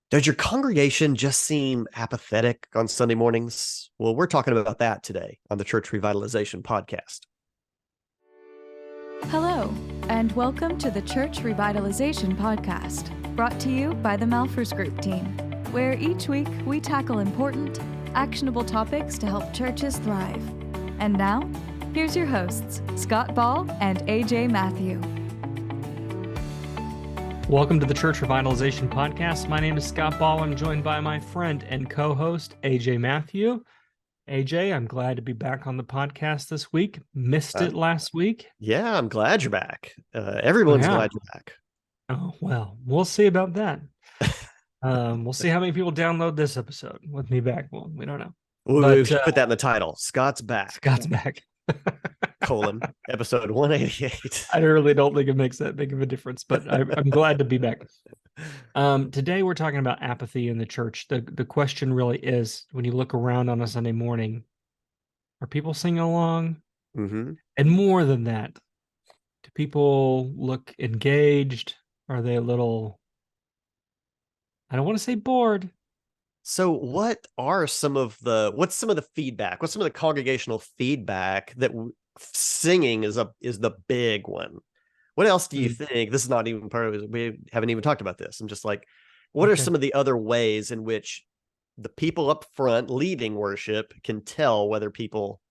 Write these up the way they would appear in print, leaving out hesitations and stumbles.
Does your congregation just seem apathetic on Sunday mornings? Well, we're talking about that today on the Church Revitalization Podcast. Hello, and welcome to the Church Revitalization Podcast, brought to you by the Malphurs Group team, where each week we tackle important, actionable topics to help churches thrive. And now, here's your hosts, Scott Ball and AJ Matthew. Welcome to the Church Revitalization Podcast. My name is Scott Ball. I'm joined by my friend and co-host, AJ Matthew. AJ, I'm glad to be back on the podcast this week. Missed it last week. Yeah, I'm glad you're back. Everyone's glad you're back. Oh, well, we'll see about that. We'll see how many people download this episode with me back. Well, we don't know. We should put that in the title. Scott's back. Scott's back. Episode 188. I really don't think it makes that big of a difference, but I'm glad to be back. Today we're talking about apathy in the church. The question really is, when you look around on a Sunday morning, are people singing along? Mm-hmm. And more than that, do people look engaged? Are they a little, I don't want to say bored. So what's some of the feedback? What's some of the congregational feedback that singing is the big one? What else do you think? This is not even part of it. We haven't even talked about this. I'm just like, what are some of the other ways in which the people up front leading worship can tell whether people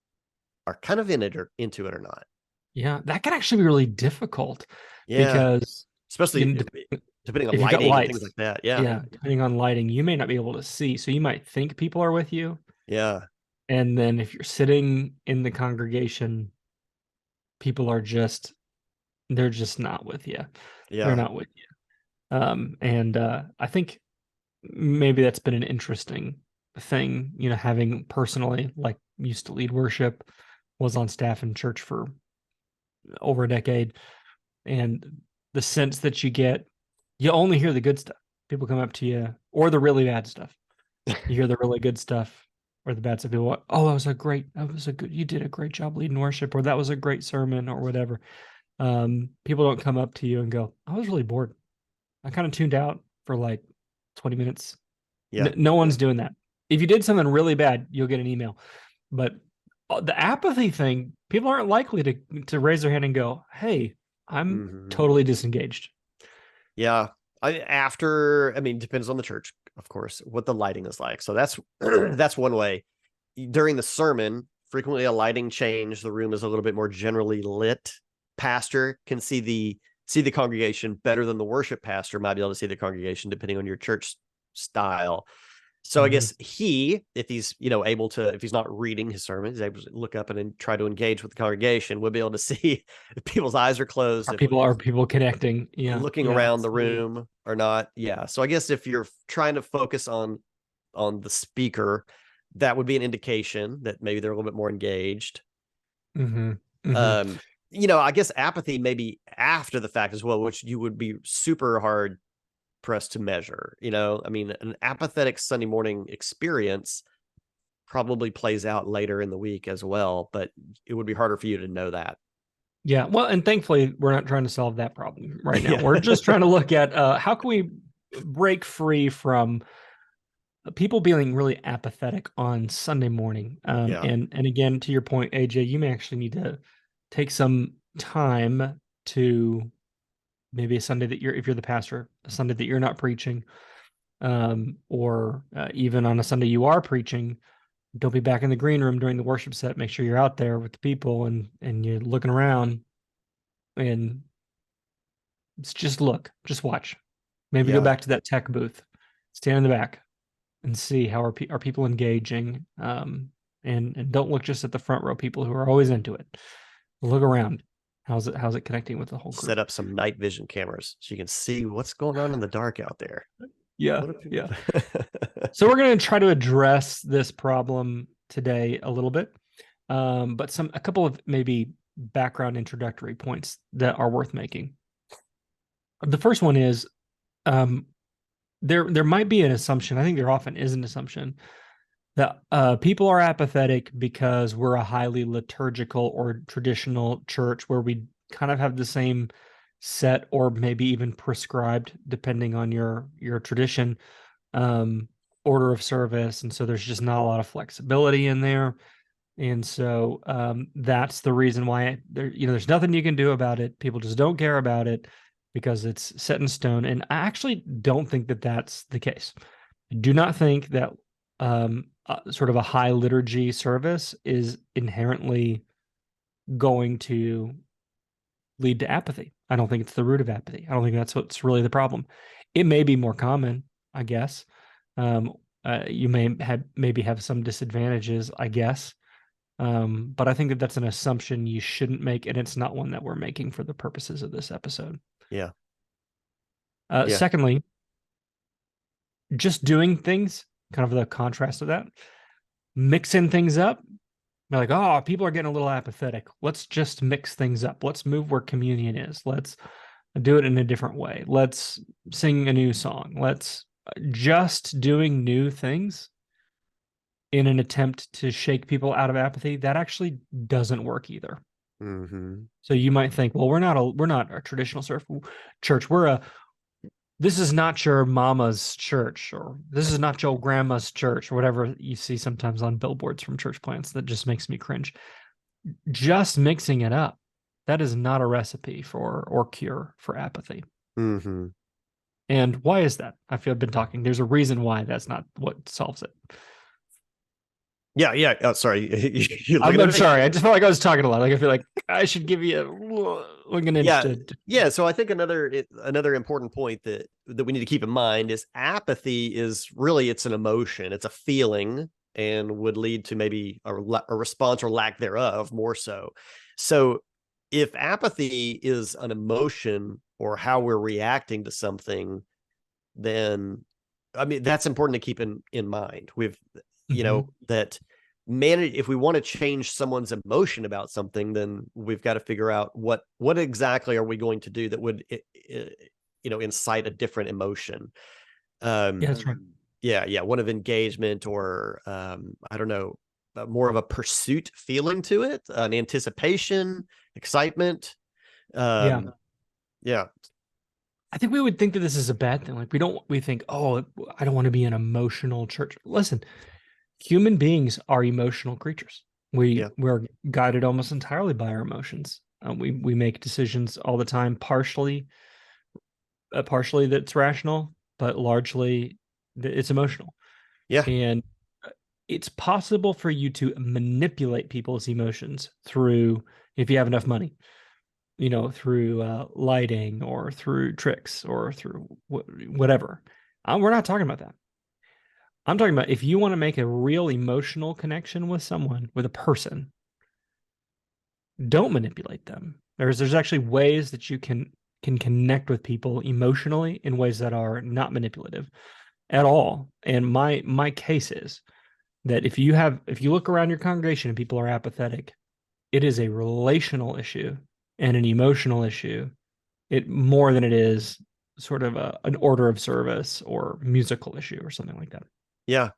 are kind of in it or into it or not? Yeah, that can actually be really difficult. Yeah, because especially depending on lighting and things like that. Yeah, depending on lighting, you may not be able to see. So you might think people are with you. Yeah. And then if you're sitting in the congregation, people are they're just not with you. Yeah. They're not with you. I think maybe that's been an interesting thing, having personally, like, used to lead worship, was on staff in church for over a decade. And the sense that you only hear the good stuff. People come up to you, or the really bad stuff. You hear the really good stuff or the bad stuff. People, you did a great job leading worship, or that was a great sermon, or whatever. People don't come up to you and go, I was really bored. I kind of tuned out for like 20 minutes. Yeah. No one's doing that. If you did something really bad, you'll get an email. But the apathy thing, people aren't likely to raise their hand and go, hey, I'm totally disengaged. Yeah. Depends on the church, of course, what the lighting is like. So that's one way. During the sermon, frequently a lighting change. The room is a little bit more generally lit. Pastor can see the congregation better than the worship pastor might be able to see the congregation, depending on your church style. So I guess if he's if he's not reading his sermon, he's able to look up and then try to engage with the congregation. We'll be able to see if people's eyes are closed. Are people connecting? Yeah, looking around the room or not. Yeah. So I guess if you're trying to focus on the speaker, that would be an indication that maybe they're a little bit more engaged. I guess apathy maybe after the fact as well, which you would be super hard pressed to measure. An apathetic Sunday morning experience probably plays out later in the week as well, but it would be harder for you to know that. Yeah, well, and thankfully we're not trying to solve that problem right now. We're just trying to look at how can we break free from people being really apathetic on Sunday morning. And again, to your point, AJ, you may actually need to take some time to maybe a Sunday that if you're the pastor, a Sunday that you're not preaching, or even on a Sunday you are preaching, don't be back in the green room during the worship set. Make sure you're out there with the people and you're looking around, and it's just watch. Maybe go back to that tech booth, stand in the back and see how are people engaging, and don't look just at the front row people who are always into it. Look around. How's it connecting with the whole group? Set up some night vision cameras so you can see what's going on in the dark out there. Yeah. So we're going to try to address this problem today a little bit, but a couple of maybe background introductory points that are worth making. The first one is there might be an assumption. I think there often is an assumption that people are apathetic because we're a highly liturgical or traditional church where we kind of have the same set or maybe even prescribed, depending on your tradition, order of service, and so there's just not a lot of flexibility in there. And so that's the reason why there's nothing you can do about it. People just don't care about it because it's set in stone. And I actually don't think that that's the case. I do not think that sort of a high liturgy service is inherently going to lead to apathy. I don't think it's the root of apathy. I don't think that's what's really the problem. It may be more common, I guess. You maybe have some disadvantages, I guess. But I think that that's an assumption you shouldn't make, and it's not one that we're making for the purposes of this episode. Yeah. Secondly, just doing things, kind of the contrast of that, mixing things up. They're like, oh, people are getting a little apathetic. Let's just mix things up. Let's move where communion is. Let's do it in a different way. Let's sing a new song. Let's just doing new things in an attempt to shake people out of apathy. That actually doesn't work either. Mm-hmm. So you might think, well, we're not a traditional church. This is not your mama's church, or this is not your grandma's church, or whatever you see sometimes on billboards from church plants that just makes me cringe. Just mixing it up, that is not a recipe or cure for apathy. Mm-hmm. And why is that? I feel I've been talking. There's a reason why that's not what solves it. Yeah. Oh, sorry. I'm sorry. I just felt like I was talking a lot. Like I feel like I should give you an inch. Yeah. So I think another important point that we need to keep in mind is apathy is really, it's an emotion. It's a feeling, and would lead to maybe a response or lack thereof, more so. So if apathy is an emotion or how we're reacting to something, then that's important to keep in mind. That if we want to change someone's emotion about something, then we've got to figure out what exactly are we going to do that would incite a different emotion. Yeah, that's right. Yeah, one of engagement, or I don't know, more of a pursuit feeling to it, an anticipation, excitement. Yeah. I think we would think that this is a bad thing. Like we think, oh, I don't want to be an emotional church. Listen, human beings are emotional creatures. We're guided almost entirely by our emotions. We make decisions all the time, partially that's rational, but largely it's emotional. Yeah. And it's possible for you to manipulate people's emotions through, if you have enough money, through lighting or through tricks or through whatever. We're not talking about that. I'm talking about if you want to make a real emotional connection with someone, with a person, don't manipulate them. There's actually ways that you can connect with people emotionally in ways that are not manipulative at all. And my case is that if you look around your congregation and people are apathetic, it is a relational issue and an emotional issue, more than it is sort of an order of service or musical issue or something like that. Yeah.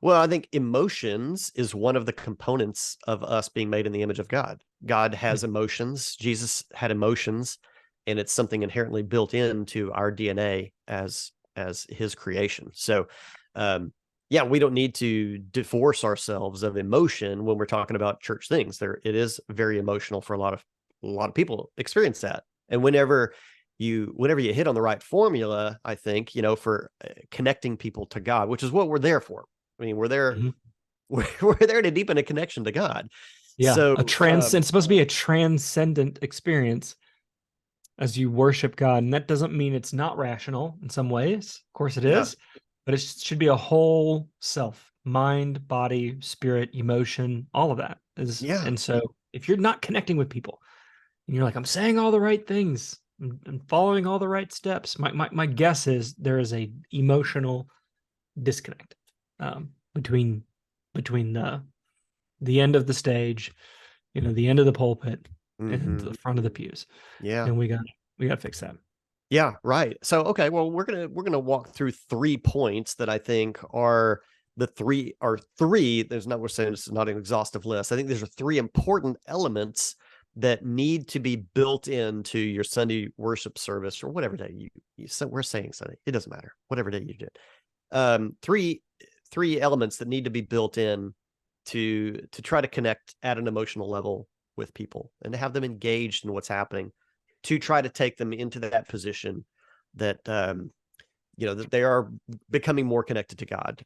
Well, I think emotions is one of the components of us being made in the image of God. God has emotions. Jesus had emotions, and it's something inherently built into our DNA as his creation. So, we don't need to divorce ourselves of emotion when we're talking about church things. It is very emotional for a lot of people experience that. And whenever you hit on the right formula, I think, for connecting people to God, which is what we're there for. I mean, we're there, we're there to deepen a connection to God. Yeah. So it's supposed to be a transcendent experience as you worship God. And that doesn't mean it's not rational in some ways. Of course it is, but it should be a whole self, mind, body, spirit, emotion, all of that is. Yeah. And so if you're not connecting with people and you're like, I'm saying all the right things and following all the right steps, my guess is there is a emotional disconnect between the end of the stage, the end of the pulpit, and the front of the pews. Yeah. And we got to fix that. Yeah, right. So, okay, well, we're going to walk through 3 points that I think are three. We're saying this is not an exhaustive list. I think there's 3 important elements that need to be built into your Sunday worship service, or whatever day we're saying Sunday. It doesn't matter. Whatever day you do. three elements that need to be built in to try to connect at an emotional level with people and to have them engaged in what's happening, to try to take them into that position that that they are becoming more connected to God.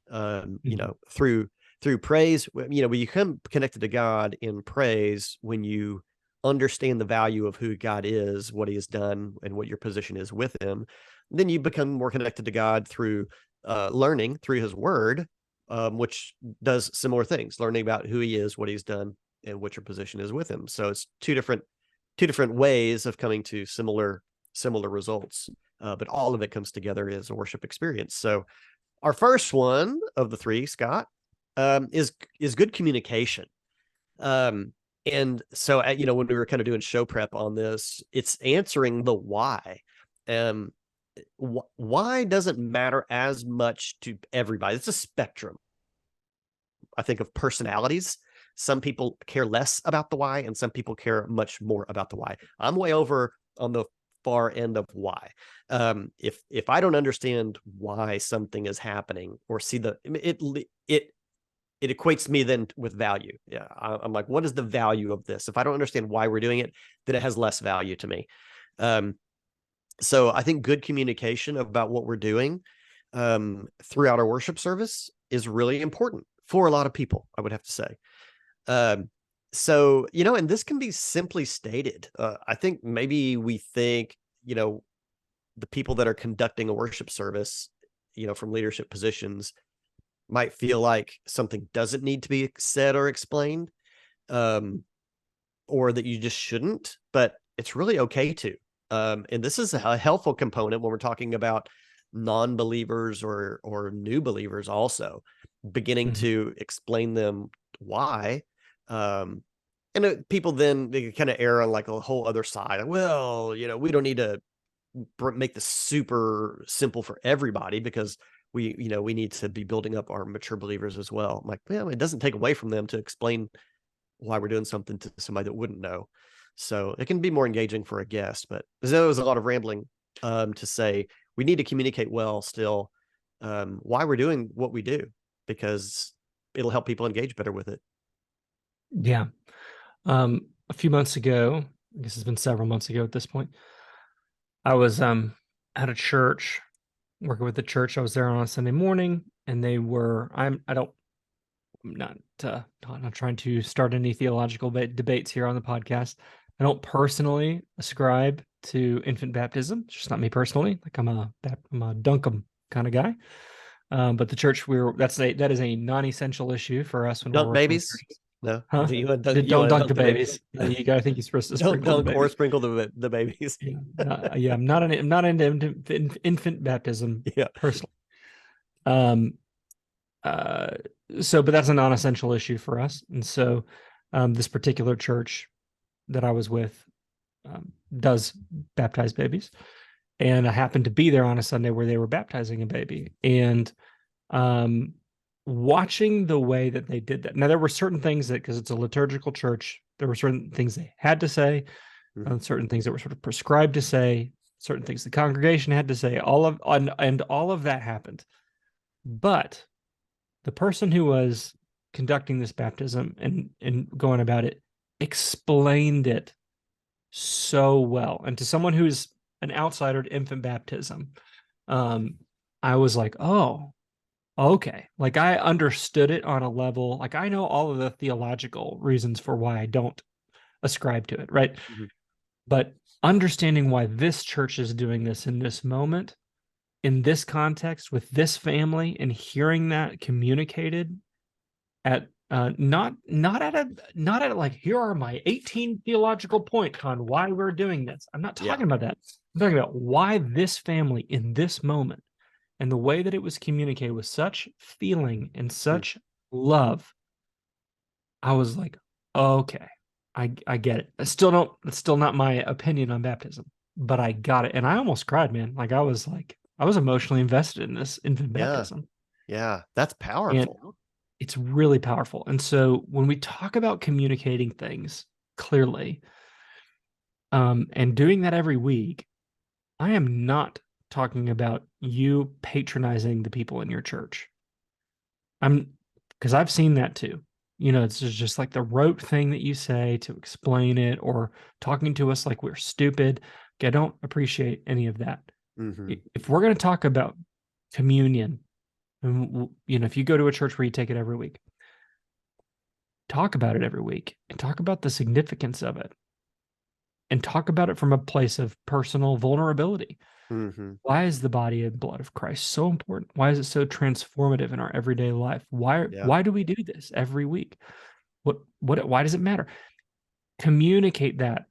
Through praise. When you become connected to God in praise, when you understand the value of who God is, what he has done, and what your position is with him, then you become more connected to God through learning through his word, which does similar things, learning about who he is, what he's done, and what your position is with him. So it's two different ways of coming to similar results, but all of it comes together as a worship experience. So our first one of the three, Scott, is good communication. And so, when we were kind of doing show prep on this, it's answering the why. Why doesn't matter as much to everybody. It's a spectrum, I think, of personalities. Some people care less about the why, and some people care much more about the why. I'm way over on the far end of why. If I don't understand why something is happening or see it equates me then with value. Yeah, I'm like, what is the value of this? If I don't understand why we're doing it, then it has less value to me. So I think good communication about what we're doing throughout our worship service is really important for a lot of people, I would have to say. So, and this can be simply stated. I think maybe we think, the people that are conducting a worship service, from leadership positions, might feel like something doesn't need to be said or explained, or that you just shouldn't, but it's really okay to. And this is a helpful component when we're talking about non-believers or new believers also, beginning to explain them why. And people then, they kind of err on like a whole other side. Well, we don't need to make this super simple for everybody, because we need to be building up our mature believers as well. I'm like, well, it doesn't take away from them to explain why we're doing something to somebody that wouldn't know. So it can be more engaging for a guest, but there was a lot of rambling to say we need to communicate well still why we're doing what we do, because it'll help people engage better with it. Yeah. A few months ago, I guess it's been several months ago at this point, I was at a church, working with the church. I was there on a Sunday morning, and they were, I'm not trying to start any theological debates here on the podcast. I don't personally ascribe to infant baptism. It's just not me personally. Like I'm a Dunkum kind of guy. But the church that is a non-essential issue for us when Dunk we're babies. No, huh? Don't dunk the babies. You gotta think you're supposed to don't dunk or sprinkle the babies. Yeah, I'm not into infant baptism. Yeah, personally. But that's a non-essential issue for us, and so this particular church that I was with does baptize babies, and I happened to be there on a Sunday where they were baptizing a baby, and watching the way that they did that. Now, there were certain things that, because it's a liturgical church, there were certain things they had to say, certain things that were sort of prescribed to say, certain things the congregation had to say, and all of that happened. But the person who was conducting this baptism and going about it explained it so well. And to someone who's an outsider to infant baptism, I was like, oh, okay. Like I understood it on a level, like I know all of the theological reasons for why I don't ascribe to it, right? But understanding why this church is doing this in this moment, in this context, with this family, and hearing that communicated at not at like, here are my 18 theological points on why we're doing this. I'm not talking about that. I'm talking about why this family in this moment, and the way that it was communicated with such feeling and such love. I was like, okay, I get it. It's still not my opinion on baptism, but I got it. And I almost cried, man. Like I was emotionally invested in this infant baptism. Yeah, that's powerful. And it's really powerful. And so when we talk about communicating things clearly, and doing that every week, I am not talking about you patronizing the people in your church. Because I've seen that too. It's just like the rote thing that you say to explain it, or talking to us like we're stupid. Okay, I don't appreciate any of that. Mm-hmm. If we're going to talk about communion, and if you go to a church where you take it every week, talk about it every week and talk about the significance of it, and talk about it from a place of personal vulnerability. Mm-hmm. Why is the body and blood of Christ so important? Why is it so transformative in our everyday life? Why do we do this every week? Why does it matter? Communicate that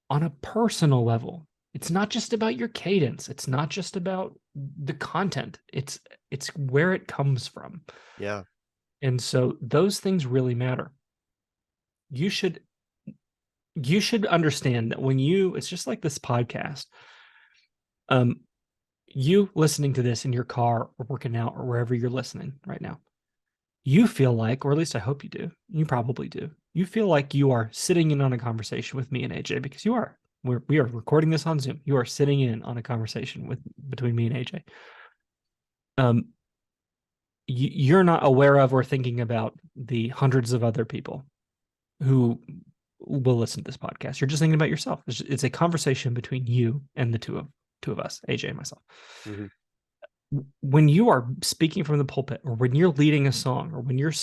on a personal level. It's not just about your cadence. It's not just about the content. It's where it comes from. Yeah. And so those things really matter. You should understand that it's just like this podcast. You listening to this in your car or working out or wherever you're listening right now, you feel like, or at least I hope you do, you probably do, you feel like you are sitting in on a conversation with me and AJ, because you are. We are recording this on Zoom. You are sitting in on a conversation between me and AJ. You're not aware of or thinking about the hundreds of other people who will listen to this podcast. You're just thinking about yourself. It's a conversation between you and the two of us, AJ and myself. Mm-hmm. When you are speaking from the pulpit, or when you're leading a song, or when you're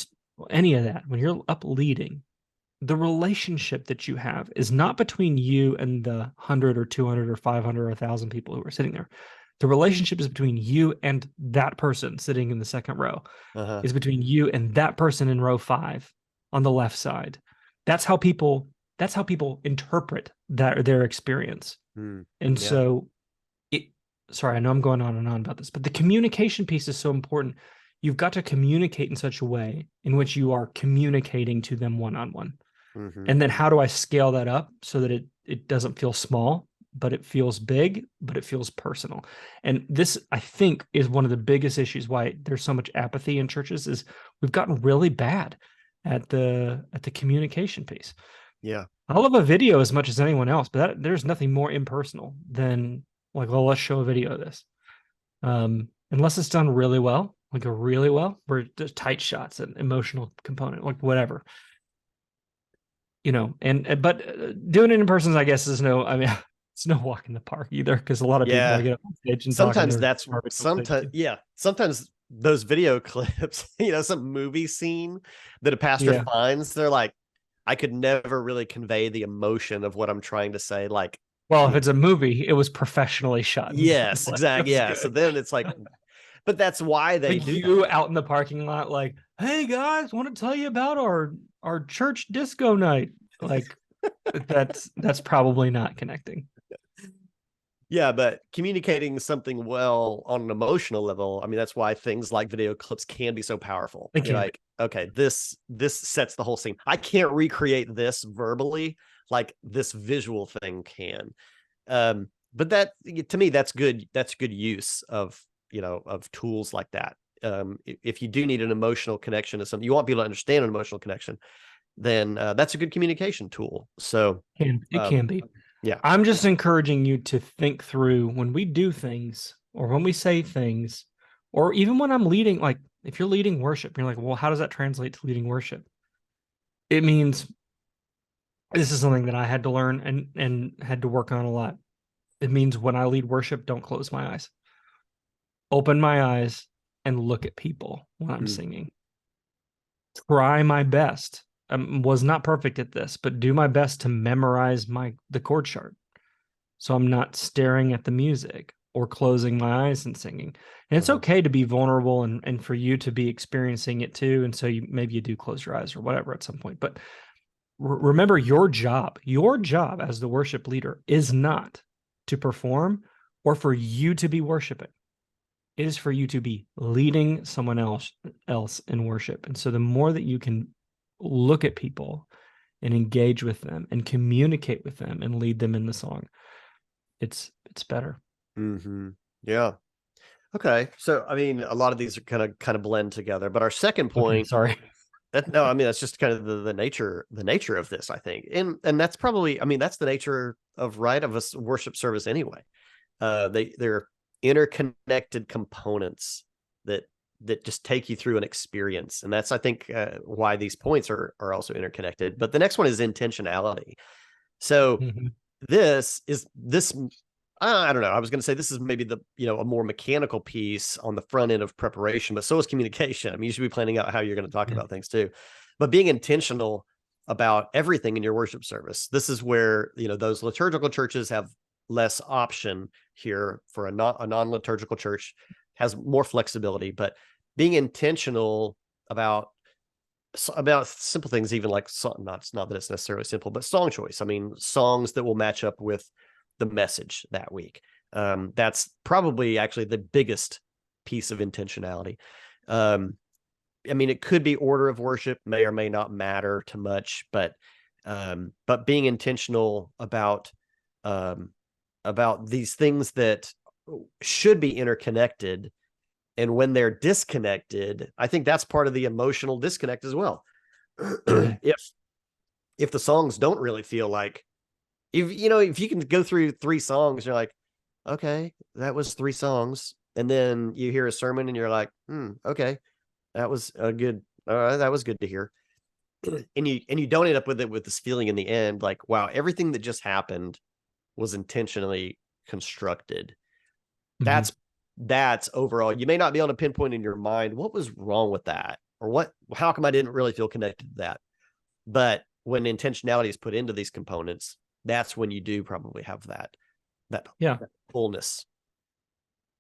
any of that, when you're up leading, the relationship that you have is not between you and the 100 or 200 or 500 or 1,000 people who are sitting there. The relationship is between you and that person sitting in the second row. Uh-huh. Is between you and that person in row 5 on the left side. That's how people interpret their experience. And so sorry, I know I'm going on and on about this, but the communication piece is so important. You've got to communicate in such a way in which you are communicating to them one-on-one. Mm-hmm. And then how do I scale that up so that it doesn't feel small, but it feels big, but it feels personal? And this, I think, is one of the biggest issues why there's so much apathy in churches, is we've gotten really bad at the communication piece. Yeah. I love a video as much as anyone else, but there's nothing more impersonal than like, well, let's show a video of this. Unless it's done really well, where there's tight shots and emotional component, like whatever. But doing it in person, I guess, it's no walk in the park either, because a lot of people get up on stage and sometimes sometimes those video clips, some movie scene that a pastor finds, they're like, I could never really convey the emotion of what I'm trying to say. Like, well, if it's a movie, it was professionally shot. Yes, exactly. Yeah. So then it's like, but that's why they do you out in the parking lot, like, hey guys, want to tell you about our church disco night. Like, that's probably not connecting. Yeah, but communicating something well on an emotional level, I mean, that's why things like video clips can be so powerful. Like, okay, this sets the whole scene. I can't recreate this verbally like this visual thing can. But that, to me, that's good use of tools like that. If you do need an emotional connection to something, you want people to understand an emotional connection, then that's a good communication tool. So it can be. Yeah. I'm just encouraging you to think through when we do things, or when we say things, or even when I'm leading, like if you're leading worship, you're like, well, how does that translate to leading worship? It means, this is something that I had to learn and had to work on a lot. It means when I lead worship, don't close my eyes. Open my eyes and look at people when I'm singing. Try my best. Was not perfect at this, but do my best to memorize the chord chart, so I'm not staring at the music or closing my eyes and singing. And it's okay to be vulnerable and for you to be experiencing it too. And so maybe you do close your eyes or whatever at some point. But remember, your job as the worship leader is not to perform or for you to be worshiping. It is for you to be leading someone else in worship. And so the more that you can look at people and engage with them and communicate with them and lead them in the song, it's better. Mm-hmm. Yeah. Okay. So, I mean, a lot of these are kind of blend together, but our second point, that's just kind of the nature of this, I think. And that's probably, that's the nature of a worship service anyway. They're interconnected components that just take you through an experience. And that's, I think, why these points are also interconnected. But the next one is intentionality. So this, I don't know. I was going to say this is maybe a more mechanical piece on the front end of preparation, but so is communication. I mean, you should be planning out how you're going to talk about things too, but being intentional about everything in your worship service. This is where, those liturgical churches have less option here. For a non-liturgical church has more flexibility, but being intentional about simple things, even like not that it's necessarily simple, but song choice. I mean, songs that will match up with the message that week. That's probably actually the biggest piece of intentionality. I mean, it could be order of worship, may or may not matter too much, but being intentional about these things that should be interconnected. And when they're disconnected, I think that's part of the emotional disconnect as well. If the songs don't really feel like, if you can go through 3 songs, you're like, okay, that was 3 songs. And then you hear a sermon and you're like, okay, that was good to hear. And you don't end up with this feeling in the end, like, wow, everything that just happened was intentionally constructed. That's overall. You may not be able to pinpoint in your mind what was wrong with that, or how come I didn't really feel connected to that. But when intentionality is put into these components, that's when you do probably have that fullness.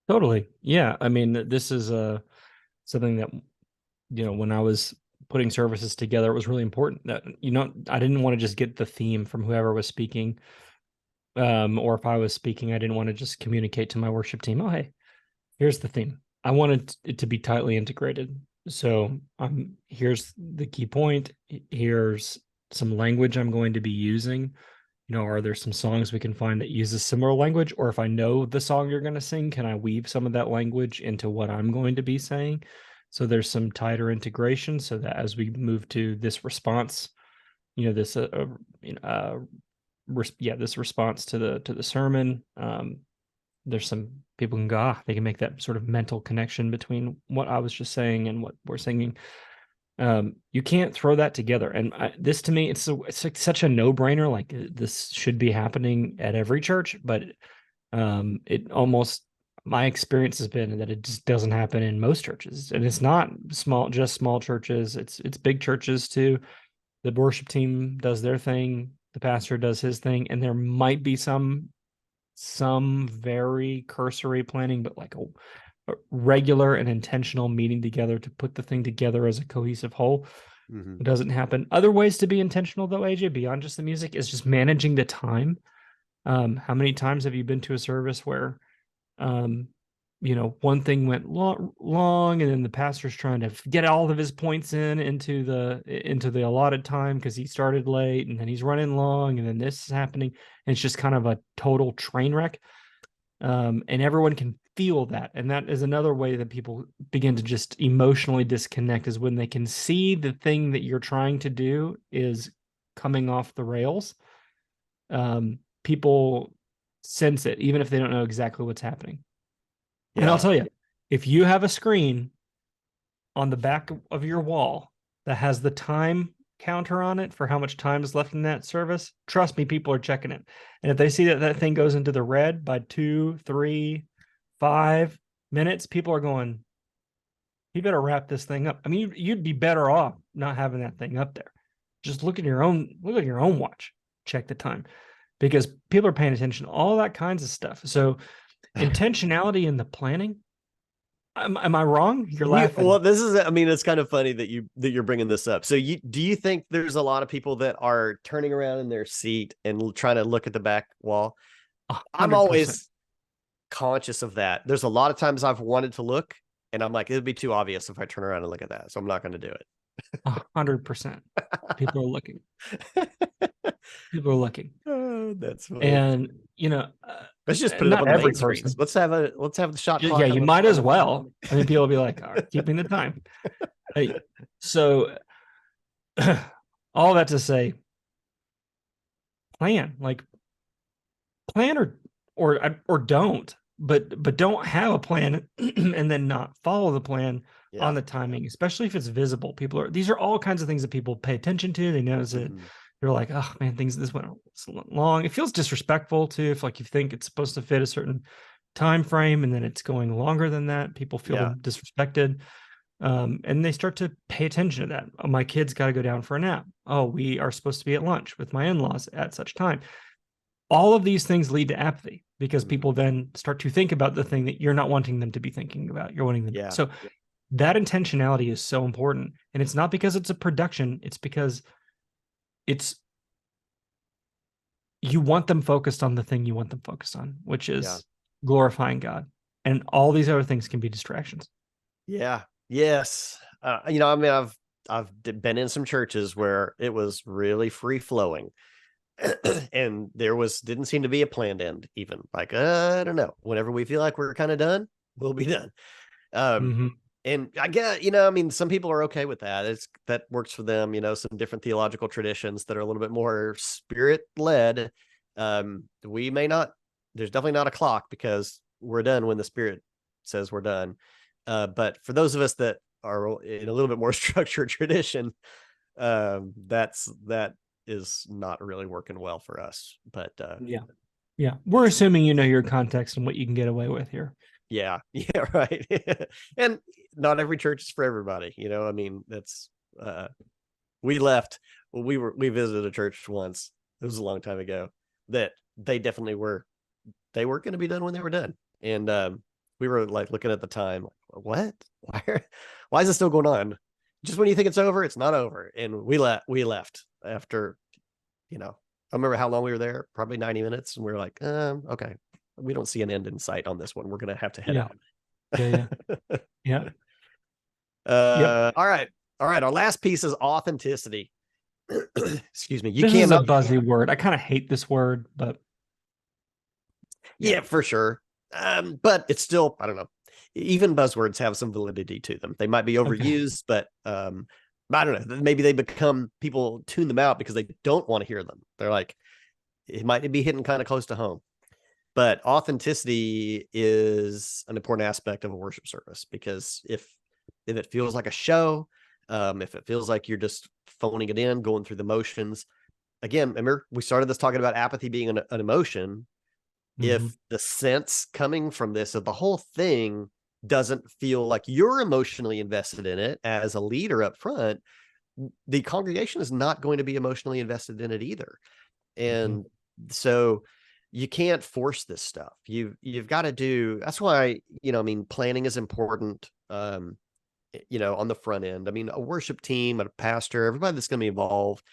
Totally. Yeah. I mean, this is something that, when I was putting services together, it was really important that, I didn't want to just get the theme from whoever was speaking. Or if I was speaking, I didn't want to just communicate to my worship team, oh, hey, here's the theme. I wanted it to be tightly integrated. So here's the key point. Here's some language I'm going to be using. Are there some songs we can find that uses similar language? Or if I know the song you're going to sing, can I weave some of that language into what I'm going to be saying? So there's some tighter integration so that as we move to this response, this response to the sermon, there's some people can go, they can make that sort of mental connection between what I was just saying and what we're singing. You can't throw that together. And this, to me, it's like such a no-brainer. Like, this should be happening at every church, but my experience has been that it just doesn't happen in most churches. And it's not just small churches. It's big churches too. The worship team does their thing. The pastor does his thing. And there might be some very cursory planning, but like a regular and intentional meeting together to put the thing together as a cohesive whole. It doesn't happen. Other ways to be intentional, though, AJ, beyond just the music, is just managing the time. How many times have you been to a service where one thing went long, and then the pastor's trying to get all of his points into the allotted time because he started late, and then he's running long, and then this is happening, and it's just kind of a total train wreck. And everyone can feel that. And that is another way that people begin to just emotionally disconnect, is when they can see the thing that you're trying to do is coming off the rails. People sense it, even if they don't know exactly what's happening. Yeah. And I'll tell you, if you have a screen on the back of your wall that has the time counter on it for how much time is left in that service, trust me, people are checking it. And if they see that thing goes into the red by 2, 3, 5 minutes, people are going, you better wrap this thing up. I mean, you'd be better off not having that thing up there. Just look at your own watch, check the time, because people are paying attention to all that kinds of stuff. So intentionality in the planning. Am I wrong? You're laughing. Well, it's kind of funny that you're bringing this up. So do you think there's a lot of people that are turning around in their seat and trying to look at the back wall? 100%. I'm always conscious of that. There's a lot of times I've wanted to look, and I'm like, it'd be too obvious if I turn around and look at that, so I'm not going to do it. 100%. People are looking. People are looking. Oh, that's funny. And let's just put it up on the main screens. Let's have the shot clock. Yeah, you might as well. I mean, people will be like, all right, keeping the time. So all that to say, plan or don't. but don't have a plan and then not follow the plan Yeah. on the timing, especially if it's visible. These are all kinds of things that people pay attention to. They notice it. They're like, oh man, this went so long. It feels disrespectful too. If like you think it's supposed to fit a certain time frame and then it's going longer than that, people feel disrespected. And they start to pay attention to that. Oh, my kid's got to go down for a nap. Oh, we are supposed to be at lunch with my in-laws at such time. All of these things lead to apathy because people then start to think about the thing that you're not wanting them to be thinking about. You're wanting them to. So that intentionality is so important. And it's not because it's a production. It's because you want them focused on the thing you want them focused on, which is glorifying God. And all these other things can be distractions. Yeah. Yes. You know, I mean, I've been in some churches where it was really free flowing. And didn't seem to be a planned end, even like, I don't know, whenever we feel like we're kind of done, we'll be done. And I get, you know, I mean, some people are okay with that. That works for them, you know, some different theological traditions that are a little bit more spirit led. We may not, there's definitely not a clock because we're done when the Spirit says we're done. But for those of us that are in a little bit more structured tradition, that is not really working well for us. But yeah, we're assuming you know your context and what you can get away with here. Yeah, right. And not every church is for everybody, you know. I mean, that's we left. Well, we visited a church once. It was a long time ago. That they definitely were. They weren't going to be done when they were done, and we were like looking at the time. Like, what? Why is this still going on? Just when you think it's over, it's not over. And we left after, you know, I remember how long we were there, probably 90 minutes. And we were like, okay, we don't see an end in sight on this one. We're going to have to head out. Yeah. All right. Our last piece is authenticity. Excuse me. This is a buzzy word. I kind of hate this word, but yeah, for sure. But it's still, I don't know. Even buzzwords have some validity to them. They might be overused, but I don't know. Maybe people tune them out because they don't want to hear them. They're like, it might be hitting kind of close to home. But authenticity is an important aspect of a worship service, because if it feels like a show, if it feels like you're just phoning it in, going through the motions, again, remember we started this talking about apathy being an emotion. If the sense coming from this of the whole thing doesn't feel like you're emotionally invested in it as a leader up front, the congregation is not going to be emotionally invested in it either. And so you can't force this stuff. You've got to do, that's why, you know, I mean, planning is important, you know, on the front end. I mean, a worship team, a pastor, everybody that's going to be involved,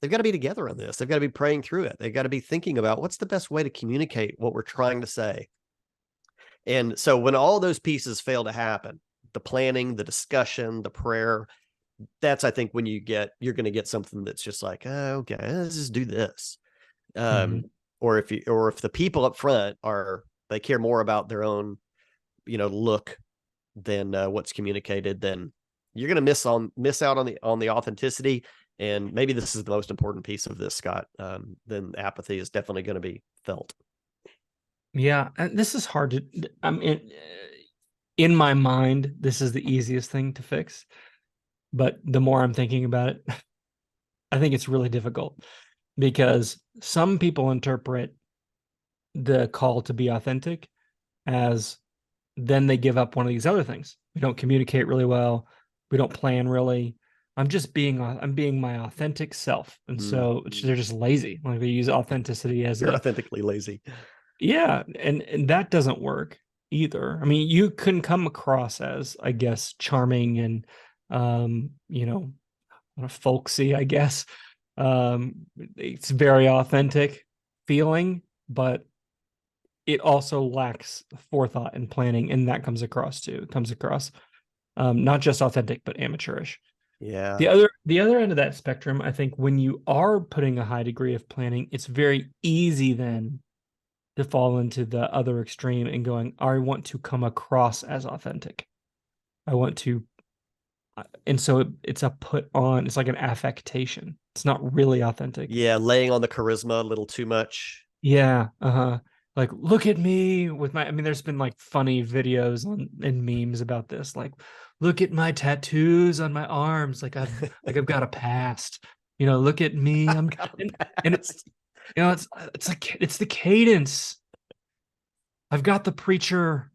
they've got to be together on this. They've got to be praying through it. They've got to be thinking about what's the best way to communicate what we're trying to say. And so when all those pieces fail to happen, the planning, the discussion, the prayer, that's, I think, when you're going to get something that's just like, oh, okay, let's just do this. Or if the people up front they care more about their own, you know, look than what's communicated, then you're going to miss out on the authenticity. And maybe this is the most important piece of this, Scott. Then apathy is definitely going to be felt. Yeah, and this is hard to. I mean, in my mind, this is the easiest thing to fix. But the more I'm thinking about it, I think it's really difficult, because some people interpret the call to be authentic as then they give up one of these other things. We don't communicate really well. We don't plan really. I'm being my authentic self. And so they're just lazy. Like they use authenticity as you're authentically lazy. Yeah. And that doesn't work either. I mean, you can come across as, I guess, charming and, you know, folksy, I guess. It's very authentic feeling, but it also lacks forethought and planning. And that comes across too. It comes across not just authentic, but amateurish. Yeah. The other end of that spectrum, I think when you are putting a high degree of planning, it's very easy then to fall into the other extreme and going, I want to come across as authentic. I want to, and so it's a put on, it's like an affectation. It's not really authentic. Yeah, laying on the charisma a little too much. Yeah, like, look at me with my, I mean, there's been like funny videos and memes about this. Like, look at my tattoos on my arms. I've got a past, look at me. And it's, it's the cadence. I've got the preacher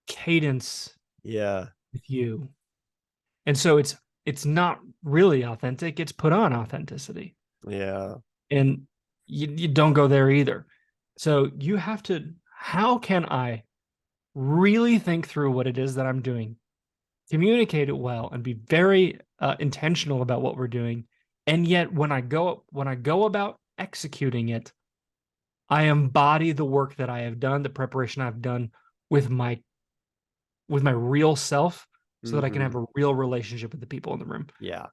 cadence Yeah. with you. And so it's not really authentic. It's put on authenticity. Yeah. And you don't go there either. So you have to, how can I really think through what it is that I'm doing, communicate it well, and be very intentional about what we're doing. And yet when I go about executing it, I embody the work that I have done, the preparation I've done with my real self, so that I can have a real relationship with the people in the room. Yeah.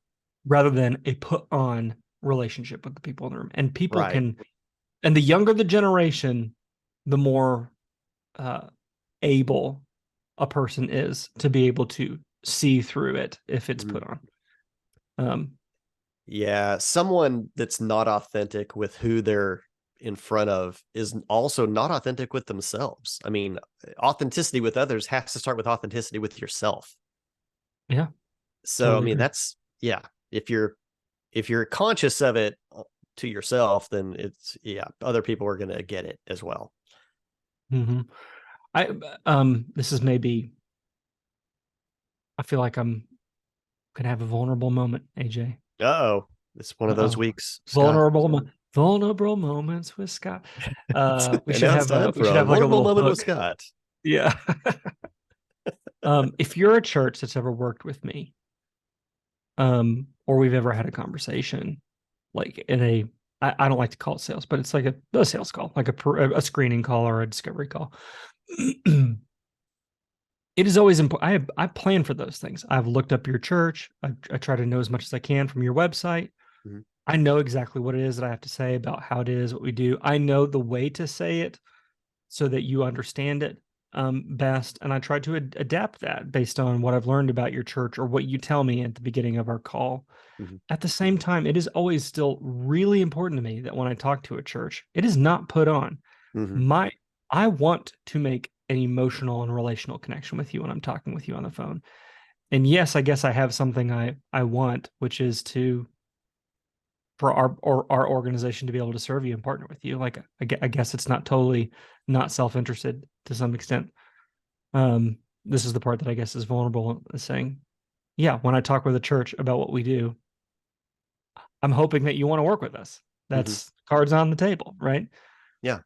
Rather than a put on relationship with the people in the room. And people Right. can, and the younger the generation, the more able a person is to be able to see through it if it's put on. Yeah. Someone that's not authentic with who they're in front of is also not authentic with themselves. I mean, authenticity with others has to start with authenticity with yourself. Yeah. So, Totally I mean, agree. that's, yeah. If you're conscious of it to yourself, then it's, yeah, other people are going to get it as well. Mm-hmm. This is maybe, I feel like I'm going to have a vulnerable moment, AJ. Uh-oh. It's one of those weeks. Scott. Vulnerable moments with Scott. We And should now it's have time for a like a vulnerable little moment with hook. Scott. Yeah. If you're a church that's ever worked with me, or we've ever had a conversation, like in a, I don't like to call it sales, but it's like a sales call, like a screening call or a discovery call. It is always important. I plan for those things. I've looked up your church. I try to know as much as I can from your website. Mm-hmm. I know exactly what it is that I have to say about how it is, what we do. I know the way to say it so that you understand it best. And I try to adapt that based on what I've learned about your church or what you tell me at the beginning of our call. Mm-hmm. At the same time, it is always still really important to me that when I talk to a church, it is not put on. Mm-hmm. I want to make an emotional and relational connection with you when I'm talking with you on the phone. And yes, I guess I have something I want, which is for our organization to be able to serve you and partner with you. Like, I guess it's not totally not self-interested to some extent. This is the part that I guess is vulnerable, is saying, yeah, when I talk with a church about what we do, I'm hoping that you want to work with us. That's cards on the table, right? Yeah.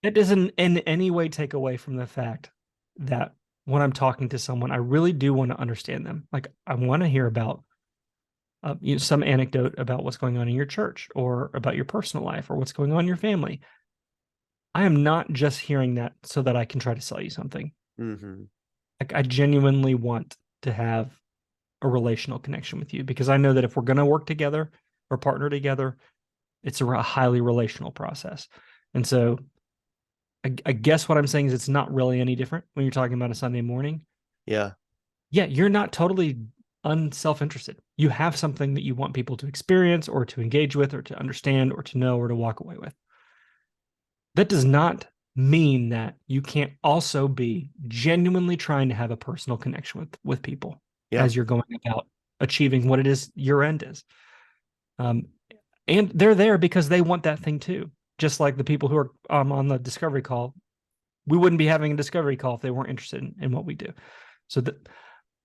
It doesn't in any way take away from the fact that when I'm talking to someone, I really do want to understand them. Like, I want to hear about some anecdote about what's going on in your church or about your personal life or what's going on in your family. I am not just hearing that so that I can try to sell you something. Mm-hmm. Like, I genuinely want to have a relational connection with you, because I know that if we're going to work together or partner together, it's a highly relational process. And so I guess what I'm saying is it's not really any different when you're talking about a Sunday morning. Yeah. Yeah, you're not totally unself-interested. You have something that you want people to experience or to engage with or to understand or to know or to walk away with. That does not mean that you can't also be genuinely trying to have a personal connection with people as you're going about achieving what it is your end is. And they're there because they want that thing too. Just like the people who are on the discovery call, we wouldn't be having a discovery call if they weren't interested in what we do. So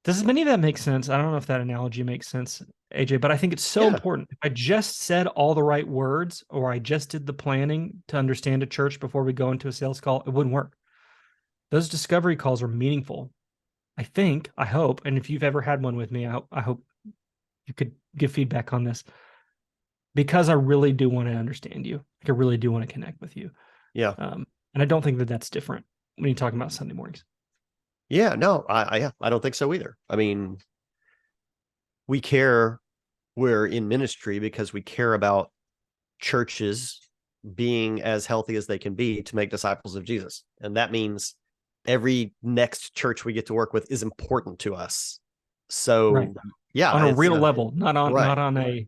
does any of that make sense? I don't know if that analogy makes sense, AJ, but I think it's so important. If I just said all the right words, or I just did the planning to understand a church before we go into a sales call, it wouldn't work. Those discovery calls are meaningful. I hope, and if you've ever had one with me, I hope you could give feedback on this, because I really do want to understand you. Like, I really do want to connect with you. Yeah. And I don't think that that's different when you're talking about Sunday mornings. Yeah, no, I don't think so either. I mean, we're in ministry because we care about churches being as healthy as they can be to make disciples of Jesus. And that means every next church we get to work with is important to us. So yeah, on a real level, not on a,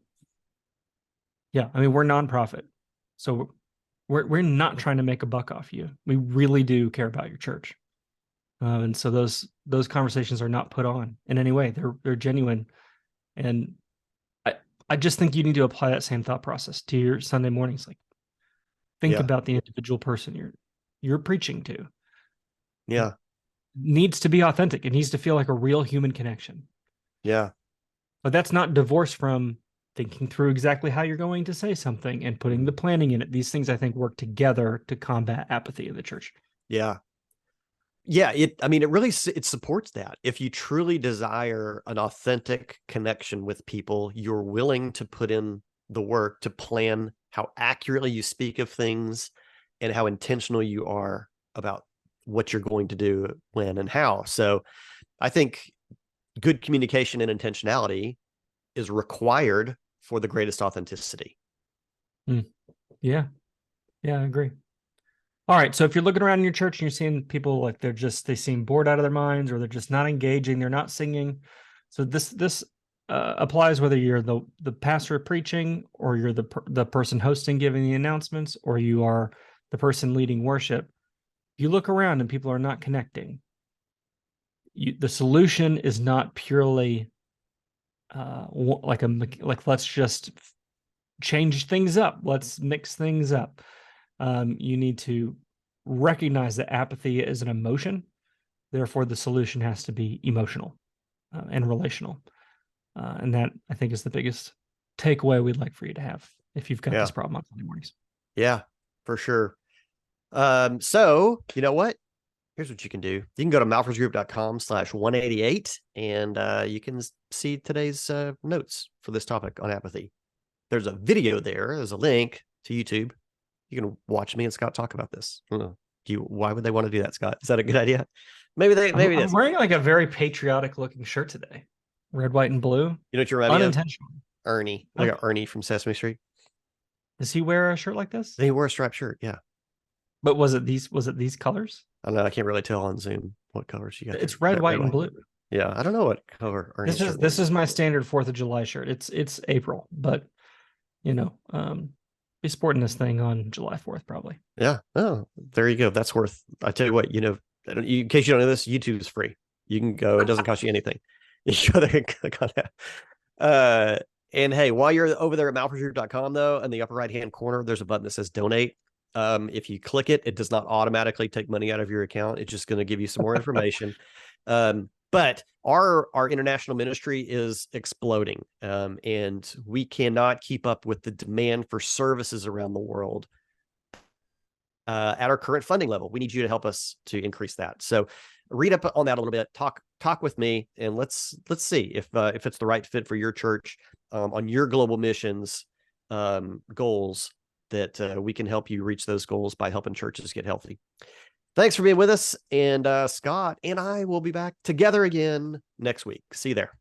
yeah. I mean, we're nonprofit. So We're not trying to make a buck off you. We really do care about your church. And so those conversations are not put on in any way. They're genuine. And I just think you need to apply that same thought process to your Sunday mornings. Like, think about the individual person you're preaching to. Yeah. It needs to be authentic. It needs to feel like a real human connection. Yeah. But that's not divorced from thinking through exactly how you're going to say something and putting the planning in it. These things, I think, work together to combat apathy in the church. Yeah. Yeah. It really, it supports that. If you truly desire an authentic connection with people, you're willing to put in the work to plan how accurately you speak of things and how intentional you are about what you're going to do, when, and how. So I think good communication and intentionality is required for the greatest authenticity. Yeah. Yeah, I agree. All right. So if you're looking around in your church and you're seeing people like they seem bored out of their minds, or they're just not engaging, they're not singing. So this applies whether you're the pastor preaching, or you're the person hosting, giving the announcements, or you are the person leading worship. You look around and people are not connecting. The solution is not purely let's just change things up. Let's mix things up. You need to recognize that apathy is an emotion. Therefore, the solution has to be emotional and relational. And that, I think, is the biggest takeaway we'd like for you to have if you've got this problem on Sunday mornings. Yeah, for sure. So you know what? Here's what you can do. You can go to malphursgroup.com/188 and you can see today's notes for this topic on apathy. There's a video there. There's a link to YouTube. You can watch me and Scott talk about this. I don't know. Why would they want to do that, Scott? Is that a good idea? Maybe I'm wearing like a very patriotic looking shirt today. Red, white, and blue. You know what you remind me of? Unintentional. Ernie. I got Ernie from Sesame Street. Does he wear a shirt like this? He wore a striped shirt, yeah. But was it these colors? I don't know. I can't really tell on Zoom what colors you got. It's red, white, and blue. Yeah, I don't know what color Ernie's shirt was. This is my standard 4th of July shirt. It's April, but be sporting this thing on July 4th probably. Yeah. Oh, there you go. That's worth. I tell you what, in case you don't know this, YouTube is free. You can go. It doesn't cost you anything. You go there and click on that. And hey, while you're over there at malphursgroup.com, though, in the upper right-hand corner, there's a button that says donate. If you click it, it does not automatically take money out of your account. It's just going to give you some more information. But our international ministry is exploding, and we cannot keep up with the demand for services around the world at our current funding level. We need you to help us to increase that. So read up on that a little bit. Talk with me, and let's see if it's the right fit for your church on your global missions goals, that we can help you reach those goals by helping churches get healthy. Thanks for being with us, and Scott and I will be back together again next week. See you there.